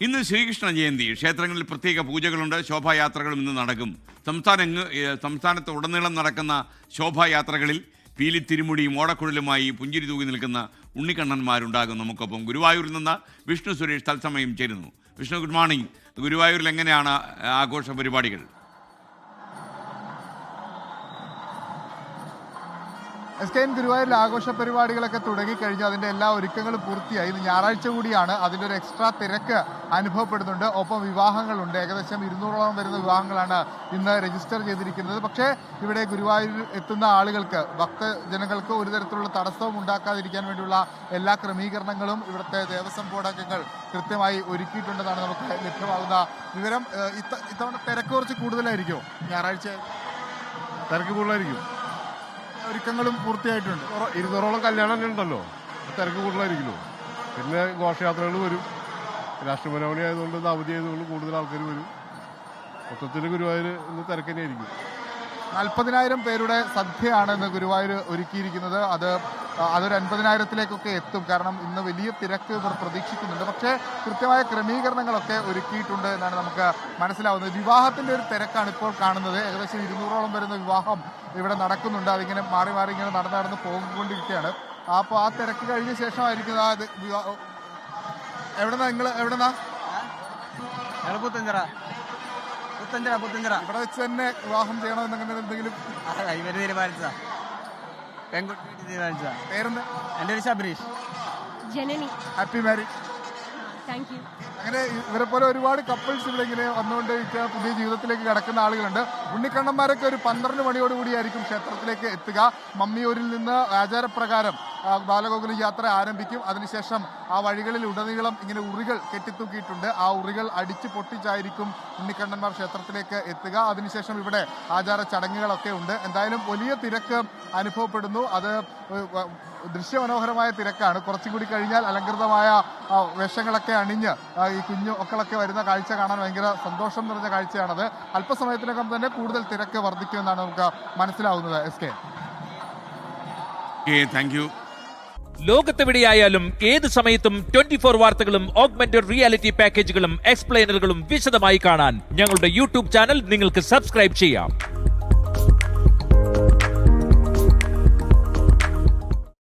ഇന്ന് ശ്രീകൃഷ്ണ ജയന്തി. ക്ഷേത്രങ്ങളിൽ പ്രത്യേക പൂജകളുണ്ട്. ശോഭായാത്രകളും ഇന്ന് നടക്കും. സംസ്ഥാനത്ത് ഉടനീളം നടക്കുന്ന ശോഭായാത്രകളിൽ പീലിത്തിരുമുടിയും ഓടക്കുഴലുമായി പുഞ്ചിരി തൂകി നിൽക്കുന്ന ഉണ്ണിക്കണ്ണന്മാരുണ്ടാകും നമുക്കൊപ്പം. ഗുരുവായൂരിൽ നിന്ന് വിഷ്ണു സുരേഷ് തത്സമയം ചേരുന്നു. Vishnu, good morning. ഗുരുവായൂരിൽ എങ്ങനെയാണ് ആഘോഷ പരിപാടികൾ? ഗുരുവായൂരിൽ ആഘോഷ പരിപാടികളൊക്കെ തുടങ്ങിക്കഴിഞ്ഞു. അതിൻ്റെ എല്ലാ ഒരുക്കങ്ങളും പൂർത്തിയായി. ഇന്ന് ഞായറാഴ്ച കൂടിയാണ്. അതിൻ്റെ ഒരു എക്സ്ട്രാ തിരക്ക് അനുഭവപ്പെടുന്നുണ്ട്. ഒപ്പം വിവാഹങ്ങളുണ്ട്. ഏകദേശം 200ഓളം വരുന്ന വിവാഹങ്ങളാണ് ഇന്ന് രജിസ്റ്റർ ചെയ്തിരിക്കുന്നത്. പക്ഷേ ഇവിടെ ഗുരുവായൂരിൽ എത്തുന്ന ആളുകൾക്ക്, ഭക്തജനങ്ങൾക്ക് ഒരു തരത്തിലുള്ള തടസ്സവും ഉണ്ടാക്കാതിരിക്കാൻ വേണ്ടിയുള്ള എല്ലാ ക്രമീകരണങ്ങളും ഇവിടുത്തെ ദേവസ്വം ബോർഡ് അംഗങ്ങൾ കൃത്യമായി ഒരുക്കിയിട്ടുണ്ടെന്നാണ് നമുക്ക് ലഭ്യമാകുന്ന വിവരം. ഇത്തവണ തിരക്ക് കുറച്ച് കൂടുതലായിരിക്കുമോ? ഞായറാഴ്ച തിരക്ക് കൂടുതലായിരിക്കും. ഒരുക്കങ്ങളും പൂർത്തിയായിട്ടുണ്ട്. 200ഓളം കല്യാണം തന്നെ ഉണ്ടല്ലോ, തിരക്ക് കൂടുതലായിരിക്കുമല്ലോ. പിന്നെ ഘോഷയാത്രകൾ വരും. രാഷ്ട്രപരമണി ആയതുകൊണ്ട്, ഇത് അവധി ആയതുകൊണ്ട് കൂടുതൽ ആൾക്കാർ വരും. മൊത്തത്തിൽ ഗുരുവായൂർ ഇന്ന് തിരക്ക് തന്നെയായിരിക്കും. 40,000 പേരുടെ സദ്യയാണ് ഇന്ന് ഗുരുവായൂർ ഒരുക്കിയിരിക്കുന്നത്. അതൊരു 50,000-ത്തിലേക്കൊക്കെ എത്തും. കാരണം ഇന്ന് വലിയ തിരക്ക് ഇവർ പ്രതീക്ഷിക്കുന്നുണ്ട്. പക്ഷേ കൃത്യമായ ക്രമീകരണങ്ങളൊക്കെ ഒരുക്കിയിട്ടുണ്ട് എന്നാണ് നമുക്ക് മനസ്സിലാവുന്നത്. വിവാഹത്തിൻ്റെ ഒരു തിരക്കാണ് ഇപ്പോൾ കാണുന്നത്. ഏകദേശം 200ഓളം വരുന്ന വിവാഹം ഇവിടെ നടക്കുന്നുണ്ട്. അതിങ്ങനെ മാറി മാറി ഇങ്ങനെ നടന്ന് പോയിക്കൊണ്ടിരിക്കുകയാണ്. അപ്പോൾ ആ തിരക്ക് കഴിഞ്ഞ ശേഷമായിരിക്കും എവിടെന്നാ ഇവിടെ വെച്ച് തന്നെ വിവാഹം ചെയ്യണമെന്നങ്ങനെ എന്തെങ്കിലും പേരെന്താ? എൻ്റെ ഒരു Shabarish. Janani. Happy married. Thank you. അങ്ങനെ ഇവരെ പോലെ ഒരുപാട് കപ്പിൾസ് ഇവിടെ ഇങ്ങനെ വന്നുകൊണ്ടിരിക്കുക, പുതിയ ജീവിതത്തിലേക്ക് കടക്കുന്ന ആളുകളുണ്ട്. ഉണ്ണിക്കണ്ണന്മാരൊക്കെ ഒരു 12 മണിയോടുകൂടിയായിരിക്കും ക്ഷേത്രത്തിലേക്ക് എത്തുക. മമ്മിയൂരിൽ നിന്ന് ആചാരപ്രകാരം ബാലഗോകുലം യാത്ര ആരംഭിക്കും. അതിനുശേഷം ആ വഴികളിൽ ഉടനീളം ഇങ്ങനെ ഉറികൾ കെട്ടിത്തൂക്കിയിട്ടുണ്ട്. ആ ഉറികൾ അടിച്ച് പൊട്ടിച്ചായിരിക്കും ഉണ്ണിക്കണ്ണന്മാർ ക്ഷേത്രത്തിലേക്ക് എത്തുക. അതിനുശേഷം ഇവിടെ ആചാര ചടങ്ങുകളൊക്കെ ഉണ്ട്. എന്തായാലും വലിയ തിരക്ക് അനുഭവപ്പെടുന്നു. അത് ദൃശ്യമനോഹരമായ തിരക്കാണ്. കുറച്ചും കൂടി കഴിഞ്ഞാൽ അലങ്കൃതമായ വേഷങ്ങളൊക്കെ അണിഞ്ഞ് ഈ കുഞ്ഞു മക്കളൊക്കെ വരുന്ന കാഴ്ച കാണാൻ ഭയങ്കര സന്തോഷം നിറഞ്ഞ കാഴ്ചയാണത്. അല്പസമയത്തിനകം തന്നെ കൂടുതൽ തിരക്ക് വർദ്ധിക്കുമെന്നാണ് നമുക്ക് മനസ്സിലാവുന്നത്. Thank you. ലോകത്തെവിടെയായാലും ഏത് സമയത്തും 24 വാർത്തകളും ഓഗ്മെന്റഡ് റിയാലിറ്റി പാക്കേജുകളും എക്സ്പ്ലെയിനറുകളും വിശദമായി കാണാൻ ഞങ്ങളുടെ യൂട്യൂബ് ചാനൽ നിങ്ങൾക്ക് സബ്സ്ക്രൈബ് ചെയ്യാം.